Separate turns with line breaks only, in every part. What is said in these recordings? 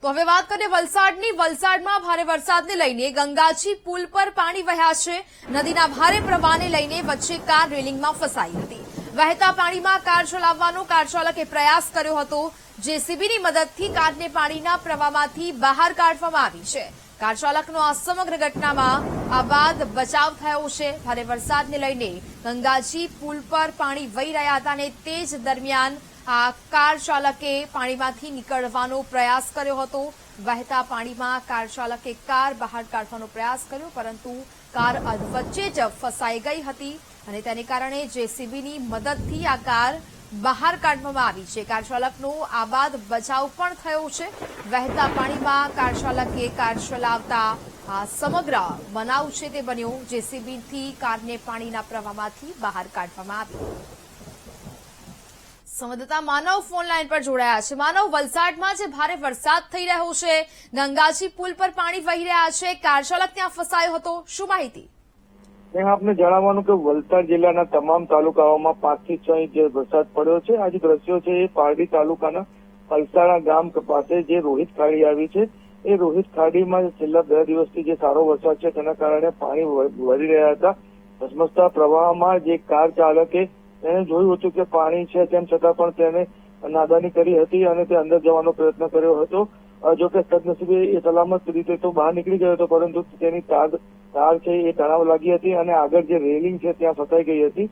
તો હવે વાત કરીએ વલસાડની। વલસાડમાં ભારે વરસાદને લઈને ગંગાજી પુલ પર પાણી વહ્યા છે। નદીના ભારે પ્રવાહને લઈને વચ્ચે કાર રેલિંગમાં ફસાઈ હતી। વહેતા પાણીમાં કાર ચલાવવાનો કાર ચાલકે પ્રયાસ કર્યો હતો। જેસીબીની મદદથી કારને પાણીના પ્રવાહમાંથી બહાર કાઢવામાં આવી છે। કાર ચાલકનો આ સમગ્ર ઘટનામાં આબાદ બચાવ થયો છે। ભારે વરસાદને લઈને ગંગાજી પુલ પર પાણી વહી રહ્યા હતા અને તે જ દરમિયાન આ કાર ચાલકે પાણીમાંથી નીકળવાનો પ્રયાસ કર્યો હતો। વહેતા પાણીમાં કાર ચાલકે કાર બહાર કાઢવાનો પ્રયાસ કર્યો, પરંતુ કાર અધવચ્ચે જ ફસાઈ ગઈ હતી અને તેને કારણે જેસીબીની મદદથી આ કાર બહાર કાઢવામાં આવી છે। કાર ચાલકનો આબાદ બચાવ પણ થયો છે। વહેતા પાણીમાં કાર ચાલકે કાર ચલાવતા આ સમગ્ર બનાવ છે તે બન્યો। જેસીબીથી કારને પાણીના પ્રવાહમાંથી બહાર કાઢવામાં આવી। સંવાદદાતા માનવ ફોન લાઈન પર જોડાયા છે। માનવ, વલસાડમાં જે ભારે વરસાદ થઈ રહ્યો છે, ગંગાજી પુલ પર પાણી વહી રહ્યા છે, કાર ચાલક ત્યાં ફસાયો હતો, શું માહિતી?
આપને જણાવવાનું કે વલસાડ જિલ્લાના તમામ તાલુકાઓમાં 5 થી 6 ઇંચ વરસાદ પડ્યો છે। આ જે દ્રશ્યો છે એ પારડી તાલુકાના પલસાણા ગામ પાસે જે રોહિત ખાડી આવી છે, એ રોહિત ખાડીમાં છેલ્લા 2 દિવસથી જે સારો વરસાદ છે તેના કારણે પાણી વધી રહ્યા હતા। ધસમસતા પ્રવાહમાં જે કાર ચાલકે તેને જોયું હતું કે પાણી છે, તેમ છતાં પણ તેને નાદાની કરી હતી અને તે અંદર જવાનો પ્રયત્ન કર્યો હતો। જો કે સદનસીબે એ સલામત રીતે તો બહાર નીકળી ગયો હતો, પરંતુ તેની કાર છે એ તણાવ લાગી હતી અને આગળ જે રેલિંગ છે ત્યાં ફસાઈ ગઈ હતી।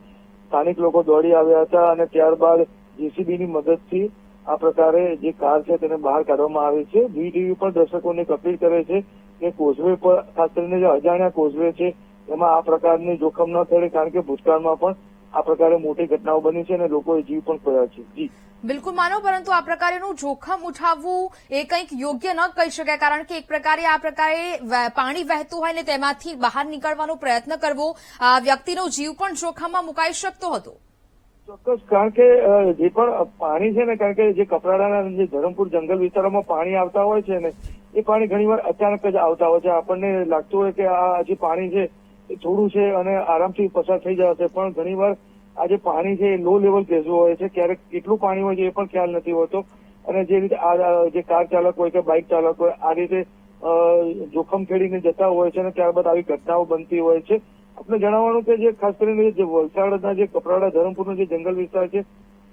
સ્થાનિક લોકો દોડી આવ્યા હતા અને ત્યારબાદ જેસીબીની મદદથી આ પ્રકારે જે કાર છે તેને બહાર કાઢવામાં આવી છે। વીટીવી પણ દર્શકોને અપીલ કરે છે કે કોઝવે પર, ખાસ કરીને જે અજાણ્યા કોઝવે છે એમાં આ પ્રકારની જોખમ ન થાય, કારણ કે ભૂતકાળમાં પણ આ પ્રકારે મોટી ઘટનાઓ બની છે અને લોકોએ જીવ પણ ખોયા છે। જી
બિલકુલ માનવ, પરંતુ આ પ્રકારેનું જોખમ ઉઠાવવું એ કંઈક યોગ્ય ન કહી શકાય, કારણ કે એક પ્રકારે આ પ્રકારે પાણી વહેતું હોય ને તેમાંથી બહાર નીકળવાનો પ્રયત્ન કરવો, આ વ્યક્તિનો જીવ પણ જોખમમાં મુકાઈ શકતો હતો।
ચોક્કસ, કારણ કે જે પણ પાણી છે ને, કારણ કે જે કપરાડાના જે ધરમપુર જંગલ વિસ્તારોમાં પાણી આવતા હોય છે ને, એ પાણી ઘણીવાર અચાનક જ આવતા હોય છે। આપણને લાગતું હોય કે આ જે પાણી છે એ થોડું છે અને આરામથી પસાર થઈ જશે, પણ ઘણીવાર આ જે પાણી છે એ લો લેવલ ભેજવું હોય છે। ક્યારેક કેટલું પાણી હોય છે એ પણ ખ્યાલ નથી હોતો અને જે રીતે જે કાર ચાલક હોય કે બાઇક ચાલક હોય આ રીતે જોખમ ખેડીને જતા હોય છે અને ત્યારબાદ આવી ઘટનાઓ બનતી હોય છે। આપણે જણાવવાનું કે જે ખાસ કરીને જે વલસાડના જે કપરાડા ધરમપુરનો જે જંગલ વિસ્તાર છે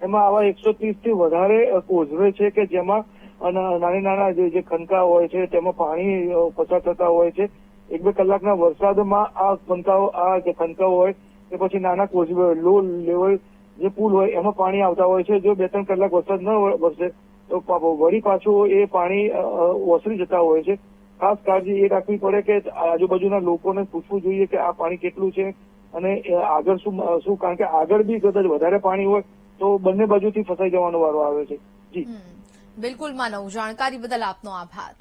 એમાં આવા 130 થી વધારે કોઝવે છે કે જેમાં નાના જે ખનકા હોય છે તેમાં પાણી પસાર થતા હોય છે। 1-2 કલાકના વરસાદમાં આ ખનકાઓ હોય કે પછી નાના કોઝવે, લો લેવલ જે પુલ હોય એમાં પાણી આવતા હોય છે। જો 2-3 કલાક વરસાદ ન વરસે તો વળી પાછું એ પાણી ઓસરી જતા હોય છે। ખાસ કાળજી એ રાખવી પડે કે આજુબાજુના લોકોને પૂછવું જોઈએ કે આ પાણી કેટલું છે અને આગળ શું, કારણ કે આગળ બી કદાચ વધારે પાણી હોય તો બંને બાજુથી ફસાઈ જવાનો વારો આવે છે। જી
બિલકુલ માનવ, જાણકારી બદલ આપનો આભાર।